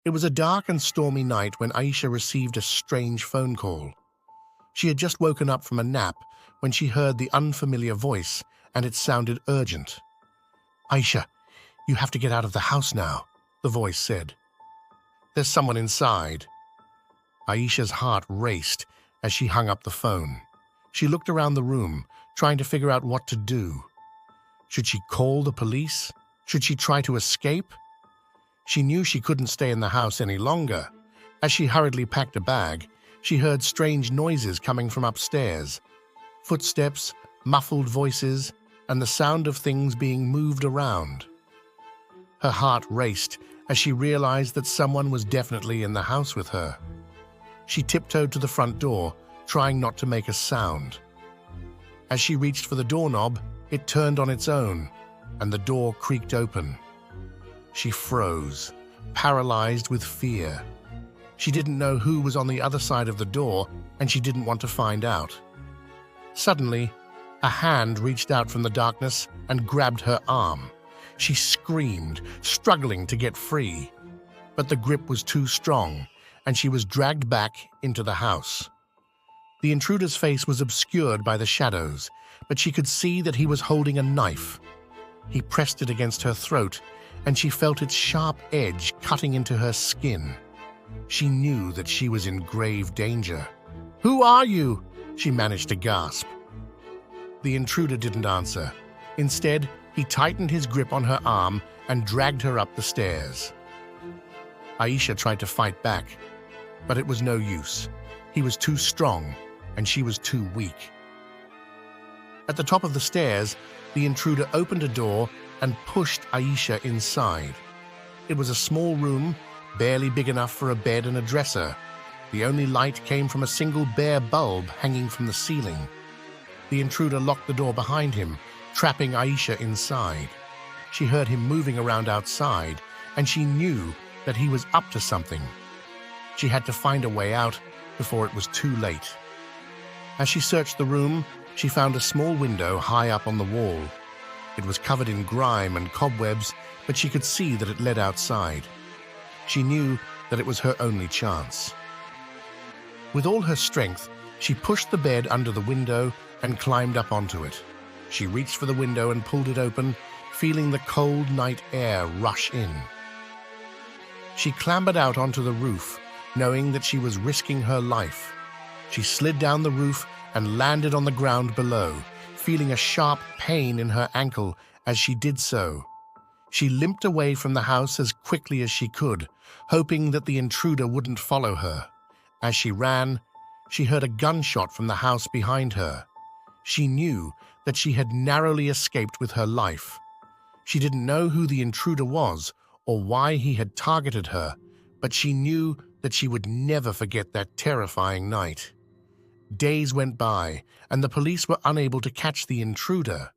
It was a dark and stormy night when Aisha received a strange phone call. She had just woken up from a nap when she heard the unfamiliar voice, and it sounded urgent. "Aisha, you have to get out of the house now," the voice said. "There's someone inside." Aisha's heart raced as she hung up the phone. She looked around the room, trying to figure out what to do. Should she call the police? Should she try to escape? She knew she couldn't stay in the house any longer. As she hurriedly packed a bag, she heard strange noises coming from upstairs. Footsteps, muffled voices, and the sound of things being moved around. Her heart raced as she realized that someone was definitely in the house with her. She tiptoed to the front door, trying not to make a sound. As she reached for the doorknob, it turned on its own, and the door creaked open. She froze, paralyzed with fear. She didn't know who was on the other side of the door, and she didn't want to find out. Suddenly, a hand reached out from the darkness and grabbed her arm. She screamed, struggling to get free. But the grip was too strong, and she was dragged back into the house. The intruder's face was obscured by the shadows, but she could see that he was holding a knife. He pressed it against her throat, and she felt its sharp edge cutting into her skin. She knew that she was in grave danger. "Who are you?" she managed to gasp. The intruder didn't answer. Instead, he tightened his grip on her arm and dragged her up the stairs. Aisha tried to fight back, but it was no use. He was too strong, and she was too weak. At the top of the stairs, the intruder opened a door and pushed Aisha inside. It was a small room, barely big enough for a bed and a dresser. The only light came from a single bare bulb hanging from the ceiling. The intruder locked the door behind him, trapping Aisha inside. She heard him moving around outside, and she knew that he was up to something. She had to find a way out before it was too late. As she searched the room, she found a small window high up on the wall. It was covered in grime and cobwebs, but she could see that it led outside. She knew that it was her only chance. With all her strength, she pushed the bed under the window and climbed up onto it. She reached for the window and pulled it open, feeling the cold night air rush in. She clambered out onto the roof, knowing that she was risking her life. She slid down the roof and landed on the ground below, feeling a sharp pain in her ankle as she did so. She limped away from the house as quickly as she could, hoping that the intruder wouldn't follow her. As she ran, she heard a gunshot from the house behind her. She knew that she had narrowly escaped with her life. She didn't know who the intruder was or why he had targeted her, but she knew that she would never forget that terrifying night. Days went by, and the police were unable to catch the intruder.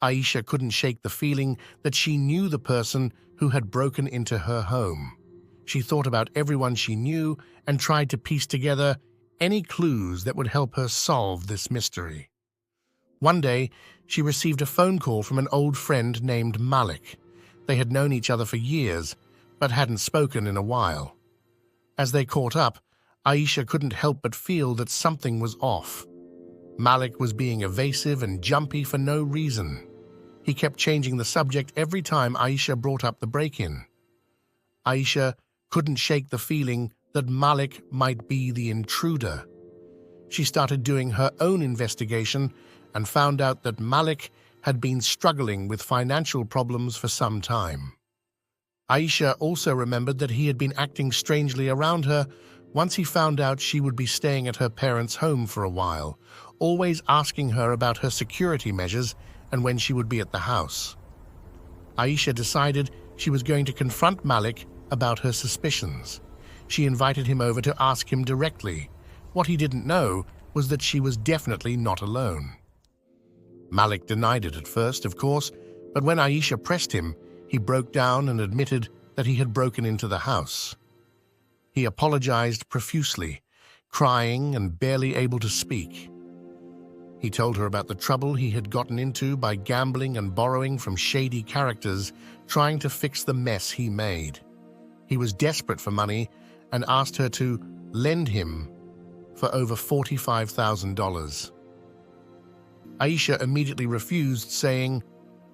Aisha couldn't shake the feeling that she knew the person who had broken into her home. She thought about everyone she knew and tried to piece together any clues that would help her solve this mystery. One day, she received a phone call from an old friend named Malik. They had known each other for years, but hadn't spoken in a while. As they caught up, Aisha couldn't help but feel that something was off. Malik was being evasive and jumpy for no reason. He kept changing the subject every time Aisha brought up the break-in. Aisha couldn't shake the feeling that Malik might be the intruder. She started doing her own investigation and found out that Malik had been struggling with financial problems for some time. Aisha also remembered that he had been acting strangely around her once he found out she would be staying at her parents' home for a while, always asking her about her security measures and when she would be at the house. Aisha decided she was going to confront Malik about her suspicions. She invited him over to ask him directly. What he didn't know was that she was definitely not alone. Malik denied it at first, of course, but when Aisha pressed him, he broke down and admitted that he had broken into the house. He apologized profusely, crying and barely able to speak. He told her about the trouble he had gotten into by gambling and borrowing from shady characters, trying to fix the mess he made. He was desperate for money and asked her to lend him for over $45,000. Aisha immediately refused, saying,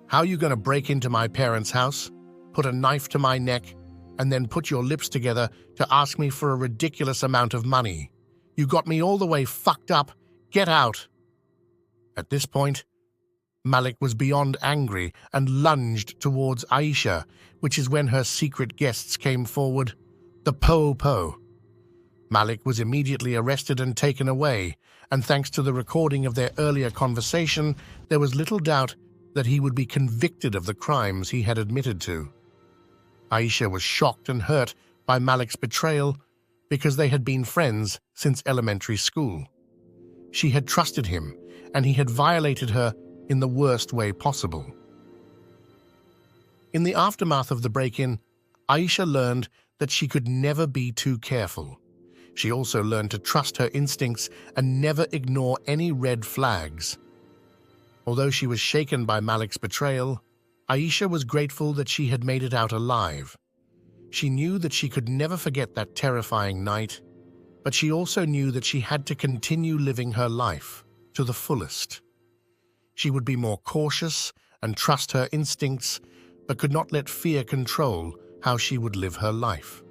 "How are you going to break into my parents' house, put a knife to my neck, and then put your lips together to ask me for a ridiculous amount of money? You got me all the way fucked up. Get out." At this point, Malik was beyond angry and lunged towards Aisha, which is when her secret guests came forward, the Po-Po. Malik was immediately arrested and taken away, and thanks to the recording of their earlier conversation, there was little doubt that he would be convicted of the crimes he had admitted to. Aisha was shocked and hurt by Malik's betrayal because they had been friends since elementary school. She had trusted him, and he had violated her in the worst way possible. In the aftermath of the break-in, Aisha learned that she could never be too careful. She also learned to trust her instincts and never ignore any red flags. Although she was shaken by Malik's betrayal, Aisha was grateful that she had made it out alive. She knew that she could never forget that terrifying night, but she also knew that she had to continue living her life to the fullest. She would be more cautious and trust her instincts, but could not let fear control how she would live her life.